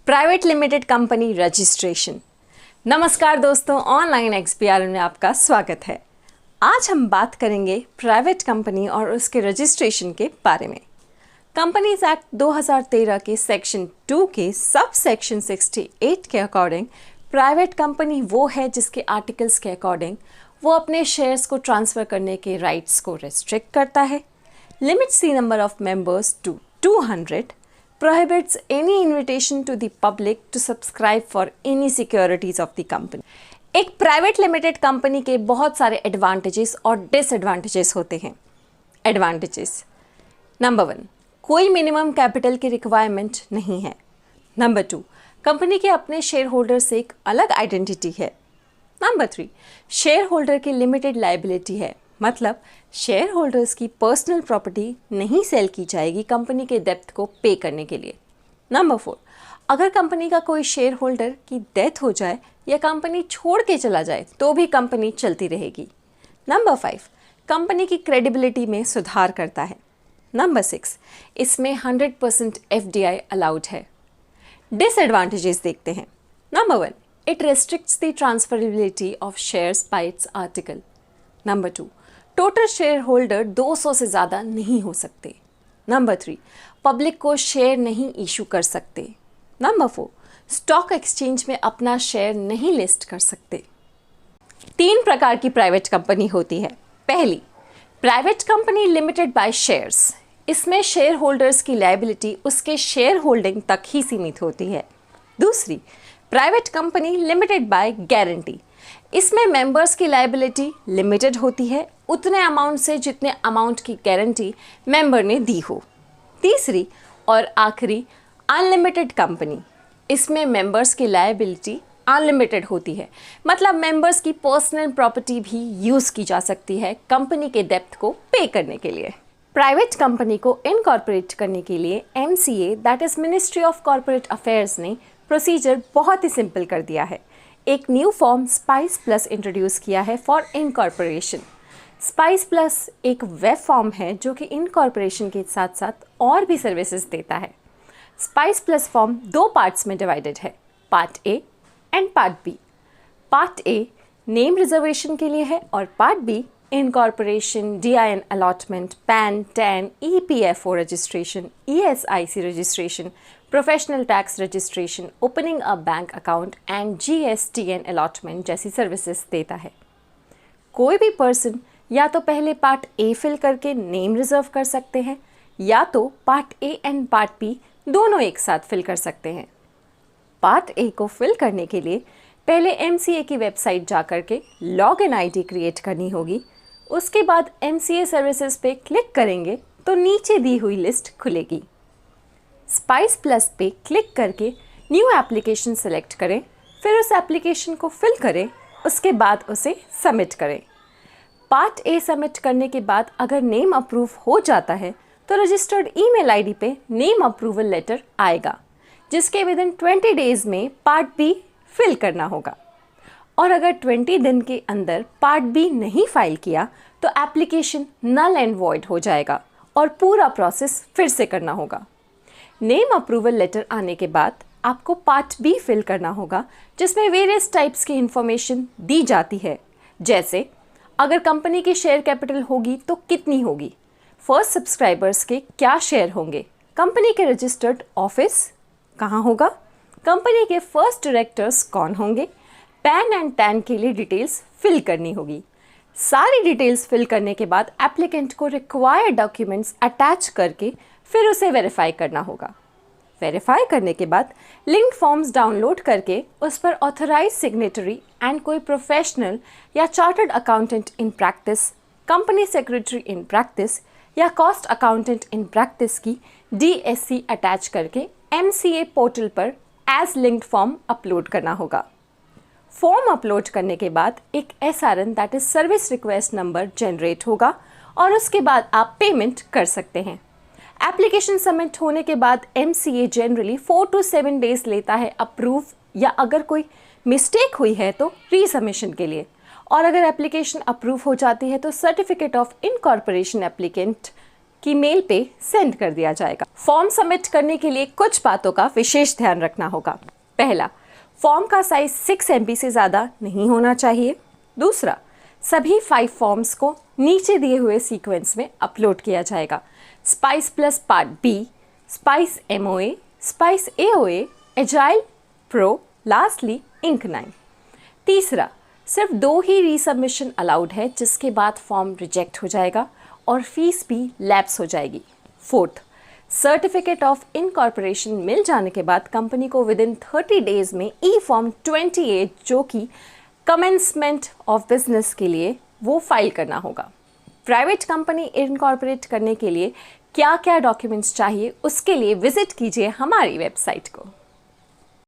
Private limited company registration. नमस्कार दोस्तों, online XBRL में आपका स्वागत है। आज हम बात करेंगे प्राइवेट कंपनी और उसके रजिस्ट्रेशन के बारे में। कंपनीज एक्ट 2013 के सेक्शन 2 के सब सेक्शन 68 के अकॉर्डिंग प्राइवेट कंपनी वो है जिसके आर्टिकल्स के अकॉर्डिंग वो अपने शेयर्स को ट्रांसफ़र करने के राइट्स को रिस्ट्रिक्ट करता है, limits the number of members to 200, prohibits any invitation to the public to subscribe for any securities of the company। एक प्राइवेट लिमिटेड कंपनी के बहुत सारे एडवांटेजेस और डिसएडवांटेजेस होते हैं। एडवांटेजेस, नंबर 1, कोई मिनिमम कैपिटल की रिक्वायरमेंट नहीं है। नंबर 2, कंपनी के अपने शेयर होल्डर से एक अलग आइडेंटिटी है। नंबर 3, शेयर होल्डर की लिमिटेड लायबिलिटी है, मतलब शेयर होल्डर्स की पर्सनल प्रॉपर्टी नहीं सेल की जाएगी कंपनी के डेब्ट को पे करने के लिए। नंबर 4, अगर कंपनी का कोई शेयर होल्डर की डेथ हो जाए या कंपनी छोड़ के चला जाए तो भी कंपनी चलती रहेगी। नंबर 5, कंपनी की क्रेडिबिलिटी में सुधार करता है। नंबर 6, इसमें 100% FDI अलाउड है। डिसएडवांटेजेस देखते हैं। Number 1, it restricts the transferability of shares bye it's article. Number 2, total share holder 200 से ज़्यादा नहीं हो सकते। नंबर 3, पब्लिक को शेयर नहीं इशू कर सकते। नंबर 4, स्टॉक एक्सचेंज में अपना शेयर नहीं लिस्ट कर सकते। 3 प्रकार की प्राइवेट कंपनी होती है। पहली, private company limited by shares. इसमें शेयर होल्डर्स की लायबिलिटी उसके शेयर होल्डिंग तक ही सीमित होती है। दूसरी, private company limited by guarantee. इसमें मेंबर्स की लायबिलिटी लिमिटेड होती है, उतने अमाउंट से जितने अमाउंट की गारंटी मेंबर ने दी हो। तीसरी और आखिरी, अनलिमिटेड कंपनी। इसमें मेंबर्स की लायबिलिटी अनलिमिटेड होती है, मतलब मेंबर्स की पर्सनल प्रॉपर्टी भी यूज़ की जा सकती है कंपनी के डेब्ट को पे करने के लिए। प्राइवेट कंपनी को इनकॉर्पोरेट करने के लिए MCA that is ministry of corporate affairs ने प्रोसीजर बहुत ही सिंपल कर दिया है। एक new form spice plus introduce किया है फॉर इनकॉर्पोरेशन। स्पाइस प्लस एक वेब फॉर्म है जो कि इनकॉर्पोरेशन के साथ साथ और भी सर्विसेज देता है। स्पाइस प्लस फॉर्म 2 पार्ट्स में डिवाइडेड है, part A and part B। Part A name reservation के लिए है और part B incorporation, DIN allotment, pan, tan, EPFO registration, ESIC registration, professional tax registration, opening a bank account and GSTN allotment जैसी services देता है। कोई भी person या तो पहले पार्ट A फिल करके नेम रिजर्व कर सकते हैं या तो part A and part B दोनों एक साथ फिल कर सकते हैं। पार्ट A को फिल करने के लिए पहले MCA की वेबसाइट जा कर के लॉगिन ID क्रिएट करनी होगी। उसके बाद MCA सर्विसेज पे क्लिक करेंगे तो नीचे दी हुई लिस्ट खुलेगी। स्पाइस प्लस पे क्लिक करके न्यू एप्लीकेशन सेलेक्ट करें, फिर उस एप्लीकेशन को फिल करें, उसके बाद उसे सबमिट करें। पार्ट A सबमिट करने के बाद अगर नेम अप्रूव हो जाता है तो रजिस्टर्ड ईमेल आईडी पे नेम अप्रूवल लेटर आएगा, जिसके विदिन 20 डेज़ में पार्ट B फिल करना होगा। और अगर 20 दिन के अंदर पार्ट B नहीं फाइल किया तो एप्लीकेशन नल एंड वॉइड हो जाएगा और पूरा प्रोसेस फिर से करना होगा। नेम अप्रूवल लेटर आने के बाद आपको पार्ट B फिल करना होगा, जिसमें वेरियस टाइप्स की इंफॉर्मेशन दी जाती है, जैसे अगर कंपनी की शेयर कैपिटल होगी तो कितनी होगी, फर्स्ट सब्सक्राइबर्स के क्या शेयर होंगे, कंपनी के रजिस्टर्ड ऑफिस कहाँ होगा, कंपनी के फर्स्ट डायरेक्टर्स कौन होंगे, पैन एंड टैन के लिए डिटेल्स फिल करनी होगी। सारी डिटेल्स फिल करने के बाद एप्लीकेंट को रिक्वायर्ड डॉक्यूमेंट्स अटैच करके फिर उसे वेरीफाई करना होगा। वेरीफाई करने के बाद लिंक्ड फॉर्म्स डाउनलोड करके उस पर ऑथराइज सिग्नेटरी एंड कोई प्रोफेशनल या chartered accountant in practice, company secretary in practice या कॉस्ट अकाउंटेंट इन प्रैक्टिस की DSC अटैच करके MCA पोर्टल पर एज लिंक्ड फॉर्म अपलोड करना होगा। फॉर्म अपलोड करने के बाद एक SRN that is service request number generate होगा और उसके बाद आप पेमेंट कर सकते हैं। एप्लीकेशन सबमिट होने के बाद MCA जनरली 4 to 7 डेज लेता है अप्रूव या अगर कोई मिस्टेक हुई है तो रीसबमिशन के लिए, और अगर एप्लीकेशन अप्रूव हो जाती है तो सर्टिफिकेट ऑफ इनकॉर्पोरेशन एप्लीकेंट आपकी मेल पे सेंड कर दिया जाएगा। फॉर्म सबमिट करने के लिए कुछ बातों का विशेष ध्यान रखना होगा। पहला, फॉर्म का साइज 6 MB से ज़्यादा नहीं होना चाहिए। दूसरा, सभी 5 फॉर्म्स को नीचे दिए हुए सीक्वेंस में अपलोड किया जाएगा। Spice plus part B, spice MOA, spice AOA, agile pro, lastly INC 9। तीसरा, सिर्फ 2 ही रीसबमिशन अलाउड है, जिसके बाद फॉर्म रिजेक्ट हो जाएगा और फीस भी लैप्स हो जाएगी। फोर्थ, सर्टिफिकेट ऑफ इनकॉर्पोरेशन मिल जाने के बाद कंपनी को विदिन 30 डेज में E-Form 28 जो कि कमेंसमेंट ऑफ बिजनेस के लिए वो फाइल करना होगा। प्राइवेट कंपनी इनकॉर्पोरेट करने के लिए क्या क्या डॉक्यूमेंट्स चाहिए, उसके लिए विजिट कीजिए हमारी वेबसाइट को।